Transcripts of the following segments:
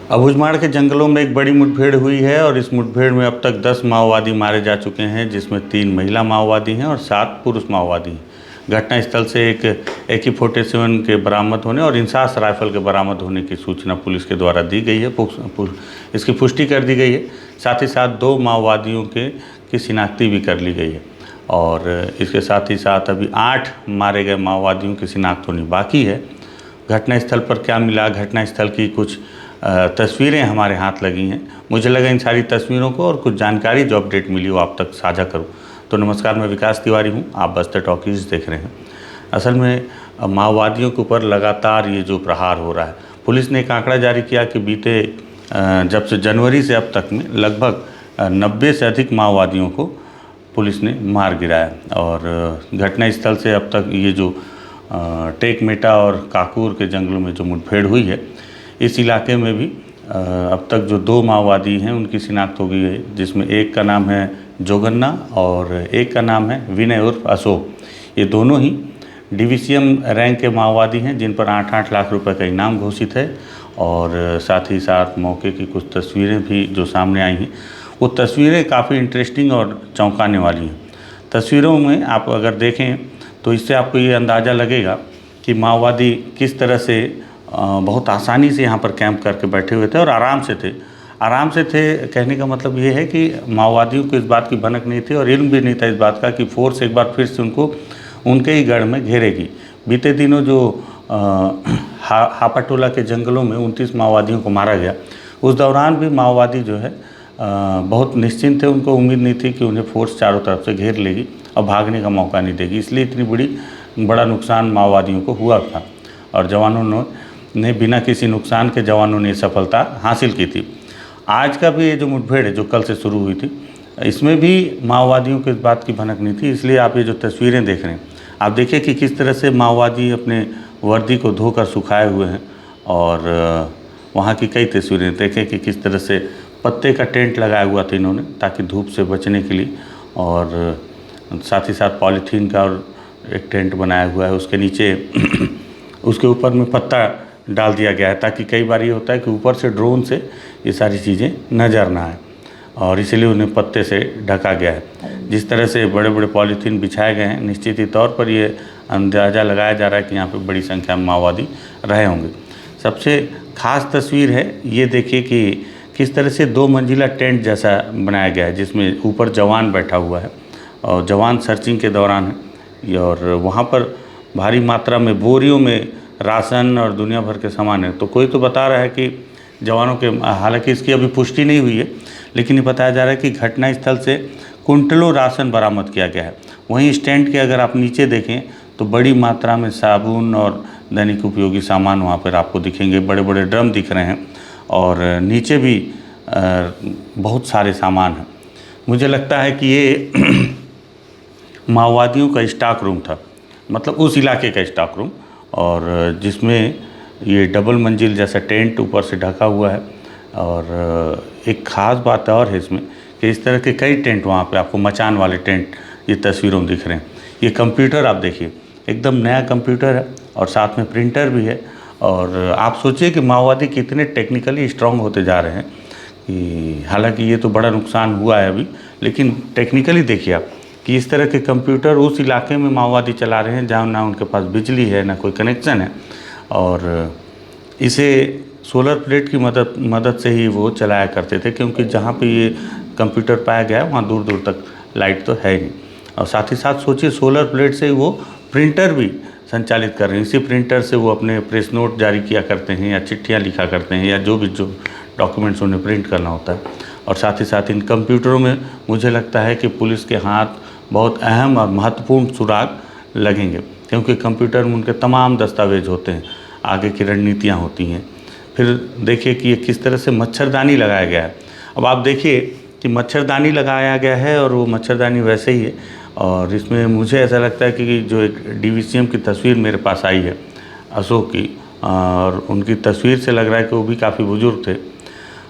अबूझमाड़ के जंगलों में एक बड़ी मुठभेड़ हुई है और इस मुठभेड़ में अब तक 10 माओवादी मारे जा चुके हैं, जिसमें 3 महिला माओवादी हैं और 7 पुरुष माओवादी हैं। घटनास्थल से एक AK-47 के बरामद होने और इंसास राइफल के बरामद होने की सूचना पुलिस के द्वारा दी गई है। इसकी पुष्टि कर दी गई है। साथ ही साथ 2 माओवादियों की शिनाख्ती भी कर ली गई है और इसके साथ ही साथ अभी 8 मारे गए माओवादियों की शिनाख्त होनी बाकी है। घटनास्थल पर क्या मिला, घटनास्थल की कुछ तस्वीरें हमारे हाथ लगी हैं। मुझे लगा इन सारी तस्वीरों को और कुछ जानकारी जो अपडेट मिली वो आप तक साझा करूं। तो नमस्कार, मैं विकास तिवारी हूं, आप बस्तर टॉकीज देख रहे हैं। असल में माओवादियों के ऊपर लगातार ये जो प्रहार हो रहा है, पुलिस ने एक आंकड़ा जारी किया कि बीते जब से जनवरी से अब तक में लगभग 90 से अधिक माओवादियों को पुलिस ने मार गिराया और घटनास्थल से अब तक ये जो टेकमेटा और काकूर के जंगलों में जो मुठभेड़ हुई है, इस इलाके में भी अब तक जो 2 माओवादी हैं उनकी शिनाख्त हो गई है, जिसमें एक का नाम है जोगन्ना और एक का नाम है विनय उर्फ अशोक। ये दोनों ही डिवीसीएम रैंक के माओवादी हैं, जिन पर 8-8 लाख रुपए का इनाम घोषित है। और साथ ही साथ मौके की कुछ तस्वीरें भी जो सामने आई हैं, वो तस्वीरें काफ़ी इंटरेस्टिंग और चौंकाने वाली हैं। तस्वीरों में आप अगर देखें तो इससे आपको ये अंदाज़ा लगेगा कि माओवादी किस तरह से बहुत आसानी से यहाँ पर कैंप करके बैठे हुए थे और आराम से थे। कहने का मतलब ये है कि माओवादियों को इस बात की भनक नहीं थी और इल्म भी नहीं था इस बात का कि फोर्स एक बार फिर से उनको उनके ही गढ़ में घेरेगी। बीते दिनों जो हापाटोला के जंगलों में 29 माओवादियों को मारा गया, उस दौरान भी माओवादी जो है बहुत निश्चिंत थे। उनको उम्मीद नहीं थी कि उन्हें फोर्स चारों तरफ से घेर लेगी और भागने का मौका नहीं देगी, इसलिए इतनी बड़ा नुकसान माओवादियों को हुआ था और जवानों ने बिना किसी नुकसान के जवानों ने सफलता हासिल की थी। आज का भी ये जो मुठभेड़ है जो कल से शुरू हुई थी, इसमें भी माओवादियों को इस बात की भनक नहीं थी। इसलिए आप ये जो तस्वीरें देख रहे हैं, आप देखिए कि किस तरह से माओवादी अपने वर्दी को धोकर सुखाए हुए हैं और वहाँ की कई तस्वीरें देखें कि किस तरह से पत्ते का टेंट लगाया हुआ था इन्होंने ताकि धूप से बचने के लिए, और साथ ही साथ पॉलीथीन का और एक टेंट बनाया हुआ है, उसके नीचे उसके ऊपर में पत्ता डाल दिया गया है ताकि कई बार ये होता है कि ऊपर से ड्रोन से ये सारी चीज़ें नज़र ना आए और इसीलिए उन्हें पत्ते से ढका गया है। जिस तरह से बड़े बड़े पॉलीथीन बिछाए गए हैं, निश्चित ही तौर पर ये अंदाज़ा लगाया जा रहा है कि यहाँ पे बड़ी संख्या में माओवादी रहे होंगे। सबसे ख़ास तस्वीर है ये, देखिए कि किस तरह से 2 मंजिला टेंट जैसा बनाया गया है, जिसमें ऊपर जवान बैठा हुआ है और जवान सर्चिंग के दौरान है और वहाँ पर भारी मात्रा में बोरियों में राशन और दुनिया भर के सामान है। तो कोई तो बता रहा है कि जवानों के, हालांकि इसकी अभी पुष्टि नहीं हुई है, लेकिन ये बताया जा रहा है कि घटनास्थल से कुंटलों राशन बरामद किया गया है। वहीं स्टैंड के अगर आप नीचे देखें तो बड़ी मात्रा में साबुन और दैनिक उपयोगी सामान वहाँ पर आपको दिखेंगे। बड़े बड़े ड्रम दिख रहे हैं और नीचे भी बहुत सारे सामान हैं। मुझे लगता है कि ये माओवादियों का स्टॉक रूम था, मतलब उस इलाके का स्टॉक रूम, और जिसमें ये डबल मंजिल जैसा टेंट ऊपर से ढका हुआ है। और एक ख़ास बात और है इसमें कि इस तरह के कई टेंट वहाँ पे आपको मचान वाले टेंट ये तस्वीरों में दिख रहे हैं। ये कंप्यूटर आप देखिए, एकदम नया कंप्यूटर है और साथ में प्रिंटर भी है। और आप सोचिए कि माओवादी कितने टेक्निकली स्ट्रांग होते जा रहे हैं कि हालांकि ये तो बड़ा नुकसान हुआ है अभी, लेकिन टेक्निकली देखिए आप कि इस तरह के कंप्यूटर उस इलाके में माओवादी चला रहे हैं जहाँ ना उनके पास बिजली है ना कोई कनेक्शन है, और इसे सोलर प्लेट की मदद से ही वो चलाया करते थे, क्योंकि जहाँ पे ये कंप्यूटर पाया गया है वहाँ दूर दूर तक लाइट तो है ही नहीं। और साथ ही साथ सोचिए सोलर प्लेट से वो प्रिंटर भी संचालित कर रहे हैं। इसी प्रिंटर से वो अपने प्रेस नोट जारी किया करते हैं या चिट्ठियाँ लिखा करते हैं या जो डॉक्यूमेंट्स उन्हें प्रिंट करना होता है। और साथ ही साथ इन कंप्यूटरों में मुझे लगता है कि पुलिस के हाथ बहुत अहम और महत्वपूर्ण सुराग लगेंगे, क्योंकि कंप्यूटर में उनके तमाम दस्तावेज होते हैं, आगे की रणनीतियाँ होती हैं। फिर देखिए कि ये किस तरह से मच्छरदानी लगाया गया है। अब आप देखिए कि मच्छरदानी लगाया गया है और वो मच्छरदानी वैसे ही है, और इसमें मुझे ऐसा लगता है कि जो एक DVCM की तस्वीर मेरे पास आई है अशोक की, और उनकी तस्वीर से लग रहा है कि वो भी काफ़ी बुजुर्ग थे।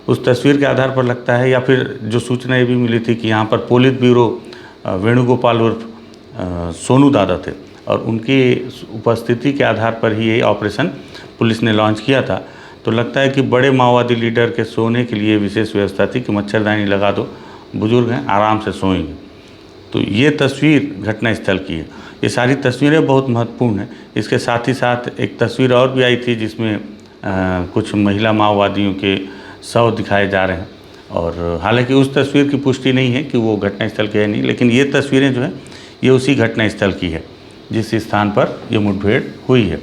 उस तस्वीर के आधार पर लगता है, या फिर जो सूचना ये भी मिली थी कि यहाँ पर पोलित ब्यूरो वेणुगोपाल उर्फ सोनू दादा थे और उनकी उपस्थिति के आधार पर ही ये ऑपरेशन पुलिस ने लॉन्च किया था। तो तो लगता है कि बड़े माओवादी लीडर के सोने के लिए विशेष व्यवस्था थी कि मच्छरदानी लगा दो, बुजुर्ग हैं आराम से सोएंगे। तो ये तस्वीर घटनास्थल की है। ये सारी तस्वीरें बहुत महत्वपूर्ण हैं। इसके साथ ही साथ एक तस्वीर और भी आई थी जिसमें कुछ महिला माओवादियों के शव दिखाए जा रहे हैं, और हालांकि उस तस्वीर की पुष्टि नहीं है कि वो घटनास्थल की है नहीं, लेकिन ये तस्वीरें जो है ये उसी घटनास्थल की है जिस स्थान पर ये मुठभेड़ हुई है।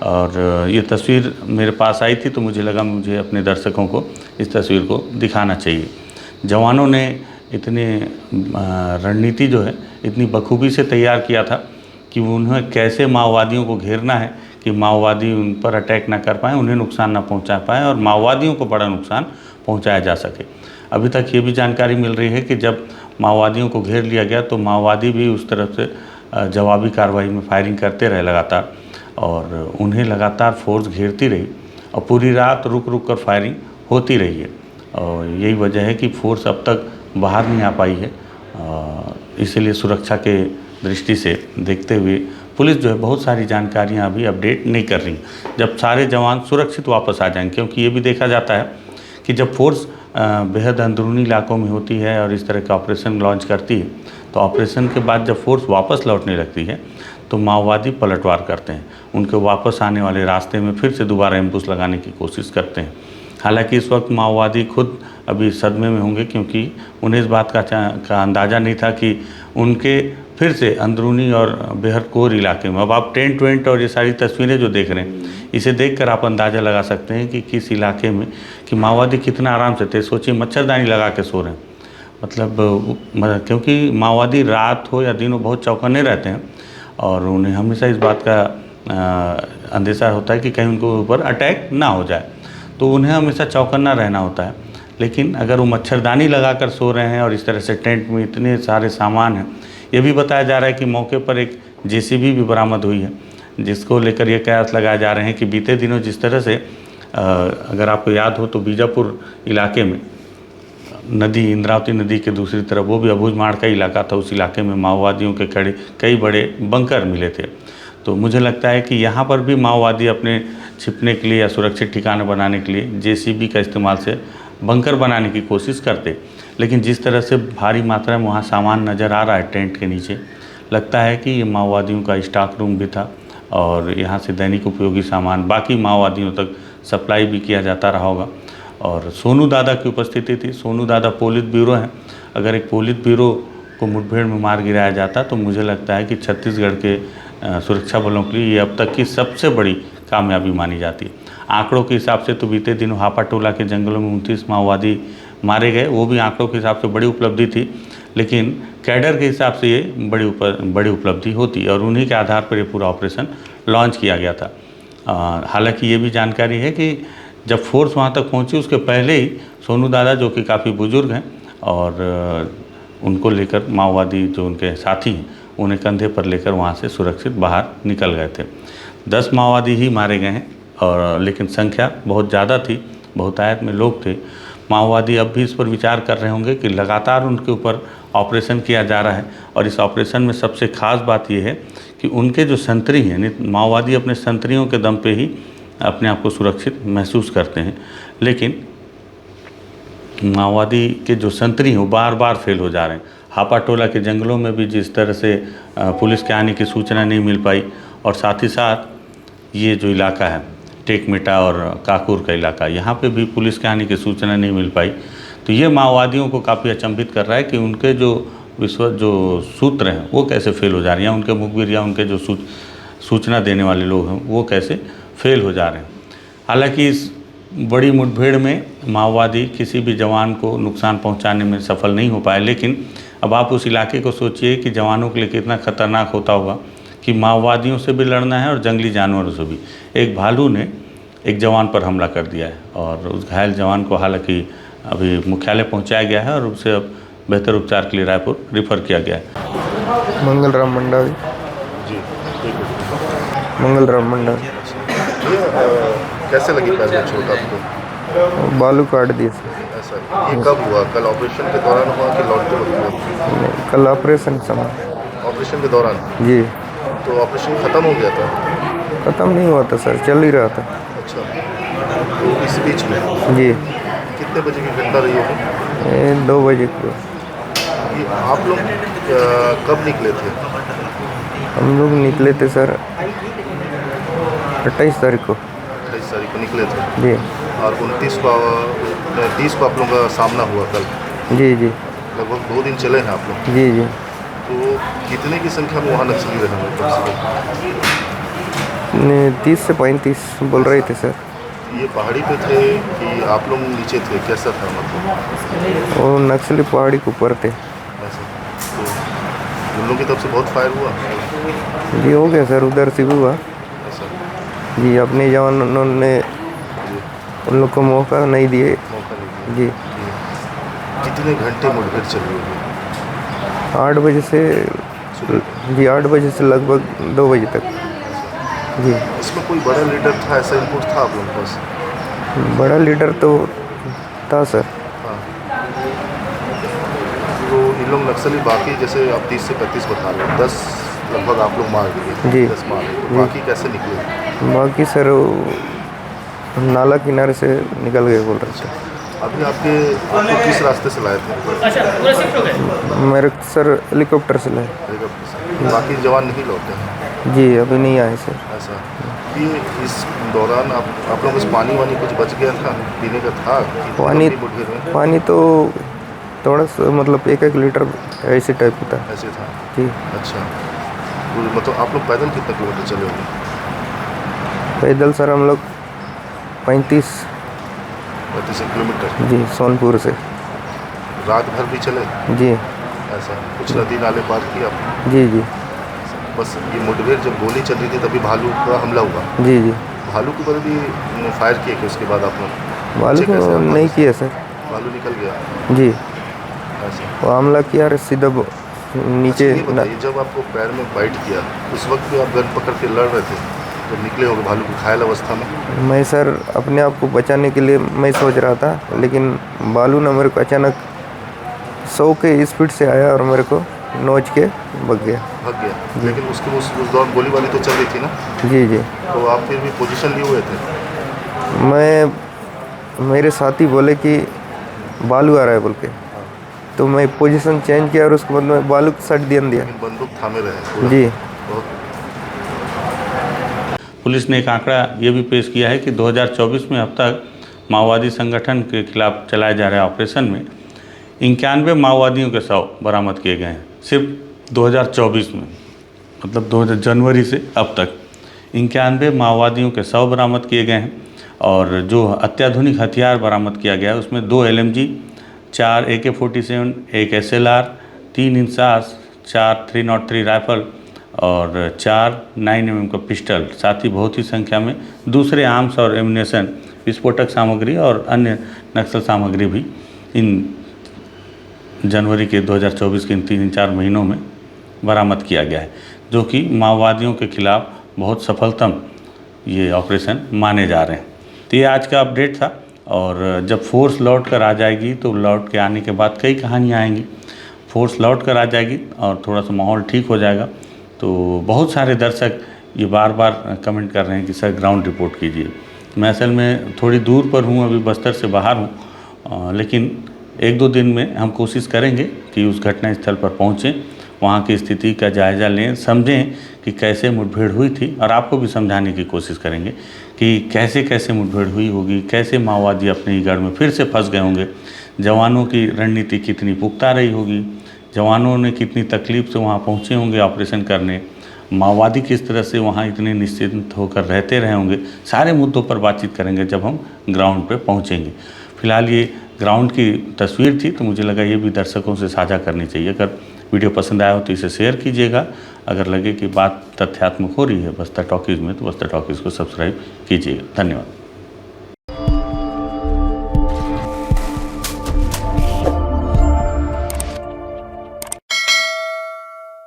और ये तस्वीर मेरे पास आई थी तो मुझे लगा मुझे अपने दर्शकों को इस तस्वीर को दिखाना चाहिए। जवानों ने इतने रणनीति जो है इतनी बखूबी से तैयार किया था कि उन्हें कैसे माओवादियों को घेरना है कि माओवादी उन पर अटैक ना कर पाएँ, उन्हें नुकसान ना पहुंचा पाएँ और माओवादियों को बड़ा नुकसान पहुंचाया जा सके। अभी तक ये भी जानकारी मिल रही है कि जब माओवादियों को घेर लिया गया तो माओवादी भी उस तरफ से जवाबी कार्रवाई में फायरिंग करते रहे लगातार, और उन्हें लगातार फोर्स घेरती रही और पूरी रात रुक रुक कर फायरिंग होती रही है। और यही वजह है कि फोर्स अब तक बाहर नहीं आ पाई है। इसीलिए सुरक्षा के दृष्टि से देखते हुए पुलिस जो है बहुत सारी जानकारियां अभी अपडेट नहीं कर रही। जब सारे जवान सुरक्षित वापस आ जाएंगे, क्योंकि ये भी देखा जाता है कि जब फोर्स बेहद अंदरूनी इलाकों में होती है और इस तरह का ऑपरेशन लॉन्च करती है, तो ऑपरेशन के बाद जब फोर्स वापस लौटने लगती है तो माओवादी पलटवार करते हैं। उनके वापस आने वाले रास्ते में फिर से दोबारा एम्बुश लगाने की कोशिश करते हैं। हालांकि इस वक्त माओवादी खुद अभी सदमे में होंगे, क्योंकि उन्हें इस बात का अंदाज़ा नहीं था कि उनके फिर से अंदरूनी और बेहद कोर इलाके में, अब आप टेंट वेंट और ये सारी तस्वीरें जो देख रहे हैं, इसे देखकर आप अंदाज़ा लगा सकते हैं कि किस इलाके में कि माओवादी कितना आराम से थे। सोचिए मच्छरदानी लगा के सो रहे हैं, मतलब क्योंकि माओवादी रात हो या दिन हो बहुत चौकन्ने रहते हैं और उन्हें हमेशा इस बात का अंदेशा होता है कि कहीं उनके ऊपर अटैक ना हो जाए, तो उन्हें हमेशा चौकन्ना रहना होता है। लेकिन अगर वो मच्छरदानी लगाकर सो रहे हैं और इस तरह से टेंट में इतने सारे सामान हैं, ये भी बताया जा रहा है कि मौके पर एक जेसीबी भी बरामद हुई है, जिसको लेकर ये कयास लगाए जा रहे हैं कि बीते दिनों जिस तरह से अगर आपको याद हो तो बीजापुर इलाके में नदी, इंद्रावती नदी के दूसरी तरफ, वो भी अबूझमाड़ का इलाका था, उस इलाके में माओवादियों के खड़े कई बड़े बंकर मिले थे। तो मुझे लगता है कि यहाँ पर भी माओवादी अपने छिपने के लिए या सुरक्षित ठिकाने बनाने के लिए जेसीबी का इस्तेमाल से बंकर बनाने की कोशिश करते। लेकिन जिस तरह से भारी मात्रा में वहाँ सामान नज़र आ रहा है टेंट के नीचे, लगता है कि ये माओवादियों का स्टॉक रूम भी था और यहाँ से दैनिक उपयोगी सामान बाकी माओवादियों तक सप्लाई भी किया जाता रहा होगा। और सोनू दादा की उपस्थिति थी। सोनू दादा पोलित ब्यूरो हैं। अगर एक पोलित ब्यूरो को मुठभेड़ में मार गिराया जाता तो मुझे लगता है कि छत्तीसगढ़ के सुरक्षा बलों के लिए ये अब तक की सबसे बड़ी कामयाबी मानी जाती है। आंकड़ों के हिसाब से तो बीते दिनों हापाटोला के जंगलों में 29 माओवादी मारे गए, वो भी आंकड़ों के हिसाब से बड़ी उपलब्धि थी, लेकिन कैडर के हिसाब से ये बड़ी उपलब्धि होती और उन्हीं के आधार पर ये पूरा ऑपरेशन लॉन्च किया गया था। हालांकि ये भी जानकारी है कि जब फोर्स वहाँ तक पहुँची उसके पहले ही सोनू दादा, जो कि काफ़ी बुजुर्ग हैं, और उनको लेकर माओवादी जो उनके साथी हैं उन्हें कंधे पर लेकर वहाँ से सुरक्षित बाहर निकल गए थे। 10 माओवादी ही मारे गए हैं, और लेकिन संख्या बहुत ज़्यादा थी, बहुतायत में लोग थे। माओवादी अब भी इस पर विचार कर रहे होंगे कि लगातार उनके ऊपर ऑपरेशन किया जा रहा है, और इस ऑपरेशन में सबसे खास बात यह है कि उनके जो संतरी हैं, माओवादी अपने संतरियों के दम पे ही अपने आप को सुरक्षित महसूस करते हैं, लेकिन माओवादी के जो संतरी हैं वो बार बार फेल हो जा रहे हैं। हापाटोला के जंगलों में भी जिस तरह से पुलिस के आने की सूचना नहीं मिल पाई, और साथ ही साथ ये जो इलाका है टेकमेटा और काकुर का इलाका, यहाँ पे भी पुलिस के आने की सूचना नहीं मिल पाई। तो ये माओवादियों को काफ़ी अचंभित कर रहा है कि उनके जो सूत्र हैं वो कैसे फेल हो जा रहे हैं, उनके मुखबिर या उनके जो सूचना देने वाले लोग हैं वो कैसे फेल हो जा रहे हैं। हालांकि इस बड़ी मुठभेड़ में माओवादी किसी भी जवान को नुकसान पहुंचाने में सफल नहीं हो पाए, लेकिन अब आप उस इलाके को सोचिए कि जवानों के लिए कितना खतरनाक होता होगा कि माओवादियों से भी लड़ना है और जंगली जानवरों से भी। एक भालू ने एक जवान पर हमला कर दिया है और उस घायल जवान को हालांकि अभी मुख्यालय पहुंचाया गया है और उसे अब बेहतर उपचार के लिए रायपुर रिफ़र किया गया है। मंगलराम मंडावी जी, मंगलराम मंडावी। कैसे लगी पैर में चोट आपको? बालू काट दिए। ऐसा ये कब हुआ? कल ऑपरेशन के दौरान हुआ कि लौटते वक्त हुआ? नहीं, कल ऑपरेशन समय। ऑपरेशन के दौरान? जी। तो ऑपरेशन ख़त्म हो गया था? ख़त्म नहीं हुआ था सर, चल ही रहा था। अच्छा, तो इस बीच में जी कितने बजे की घटना रही होगी? ये 2 बजे को ये आप लोग कब निकले थे? हम लोग निकले थे सर 28 तारीख को। 28 तारीख को निकले थे जी और 29 को 30 को आप लोगों का सामना हुआ कल। जी जी लगभग 2 दिन चले हैं आप लोग। जी जी तो कितने की संख्या में वहाँ नक्सली रहे हैं कम से कम? 30 से 35 बोल रहे थे सर। ये पहाड़ी पे थे कि आप लोग नीचे थे, कैसा था मतलब? वो नक्सली पहाड़ी के ऊपर थे। ऐसा तो उन लोगों की तरफ से बहुत फायर हुआ? जी हो गया सर, उधर से भी हुआ। ऐसा जी अपने जवानों ने जी उन लोग को मौका नहीं दिए। मौका नहीं जी दिया। कितने घंटे मुठभेड़ चली होगी? 8 बजे से जी 8 बजे से लगभग 2 बजे तक। जी इसमें कोई बड़ा लीडर था, ऐसा इनपुट था आप लोगों के पास? बड़ा लीडर तो था सर। हाँ। तो इन लोग नक्सली बाकी जैसे आप 30 से 35 बता रहे हो, 10 लगभग आप लोग मार दिए। जी 10 मार दिए। जी। बाकी कैसे निकले? बाकी सर वो नाला किनारे से निकल गए बोल रहे थे। अभी आपको किस रास्ते से लाए थे? मेरे सर हेलीकॉप्टर से लाए। हेलीकॉप्टर से। बाकी जवान नहीं लौटे हैं? जी अभी नहीं आए सर। ऐसा ये इस दौरान आप लोग को पानी वानी कुछ बच गया था, पीने का था कि पानी लंबी मुठभेड़ में? पानी तो थोड़ा सा मतलब 1-1 लीटर ऐसे टाइप का था। ऐसे था। जी अच्छा तो मतलब आप लोग पैदल कितने किलोमीटर चले होंगे? पैदल सर हम लोग 35 किलोमीटर। जी सोनपुर से। रात भर भी चले? जी ऐसा कुछ नदी नाले पार किया आपने? जी जी बस ये मुठभेड़ जब गोली चल रही थी तभी भालू का हमला हुआ? जी जी भालू के ऊपर भी फायर किए कि उसके बाद आप लोग? भालू नीचे कैसे को आप? नहीं किया सर। भालू निकल गया? जी ऐसा वो हमला किया सीधा नीचे ये बताइए, जब आपको पैर में बाइट किया उस वक्त भी आप गन पकड़ के लड़ रहे थे जब निकले होंगे भालू की घायल अवस्था में? मैं सर अपने आप को बचाने के लिए मैं सोच रहा था, लेकिन भालू ने मेरे को अचानक 100 के स्पीड से आया और मेरे को नोच के भाग गया। भाग गया? लेकिन उसके उस दौरान गोली वाली तो चल रही थी ना? जी जी तो आप फिर भी पोजीशन लिए हुए थे? मेरे साथी बोले कि भालू आ रहा है बोल के, तो मैं पोजीशन चेंज किया और उसके बाद में भालू को सट दिया। लेकिन बंदूक थामे रहे पूरा? जी बहुत पुलिस ने एक आंकड़ा ये भी पेश किया है कि 2024 में अब तक माओवादी संगठन के खिलाफ चलाए जा रहे ऑपरेशन में 91 माओवादियों के शव बरामद किए गए हैं। सिर्फ 2024 में, मतलब 2000 जनवरी से अब तक 91 माओवादियों के शव बरामद किए गए हैं। और जो अत्याधुनिक हथियार बरामद किया गया है उसमें 2 LMG, 4 AK-47, 1 SLR, 3 INSAS, 4 303 rifle और 4 9mm का पिस्टल, साथ ही बहुत ही संख्या में दूसरे आर्म्स और एमुनेशन, विस्फोटक सामग्री और अन्य नक्सल सामग्री भी इन जनवरी के 2024 के इन 3-4 महीनों में बरामद किया गया है, जो कि माओवादियों के खिलाफ बहुत सफलतम ये ऑपरेशन माने जा रहे हैं। तो ये आज का अपडेट था, और जब फोर्स लौट कर आ जाएगी तो लौट के आने के बाद कई कहानियाँ आएंगी। फोर्स लौट कर आ जाएगी और थोड़ा सा माहौल ठीक हो जाएगा, तो बहुत सारे दर्शक ये बार बार कमेंट कर रहे हैं कि सर ग्राउंड रिपोर्ट कीजिए। मैं असल में थोड़ी दूर पर हूँ, अभी बस्तर से बाहर हूँ, लेकिन 1-2 दिन में हम कोशिश करेंगे कि उस घटनास्थल पर पहुँचें, वहाँ की स्थिति का जायज़ा लें, समझें कि कैसे मुठभेड़ हुई थी, और आपको भी समझाने की कोशिश करेंगे कि कैसे कैसे मुठभेड़ हुई होगी, कैसे माओवादी अपने ही गढ़ में फिर से फंस गए होंगे, जवानों की रणनीति कितनी पुख्ता रही होगी, जवानों ने कितनी तकलीफ से वहाँ पहुँचे होंगे ऑपरेशन करने, माओवादी किस तरह से वहाँ इतने निश्चिंत होकर रहते रहे होंगे। सारे मुद्दों पर बातचीत करेंगे जब हम ग्राउंड पे पहुँचेंगे। फिलहाल ये ग्राउंड की तस्वीर थी, तो मुझे लगा ये भी दर्शकों से साझा करनी चाहिए। अगर वीडियो पसंद आया हो तो इसे शेयर कीजिएगा। अगर लगे कि बात तथ्यात्मक हो रही है बस्तर टॉकीज़ में, तो बस्तर टॉकीज़ को सब्सक्राइब कीजिएगा। धन्यवाद।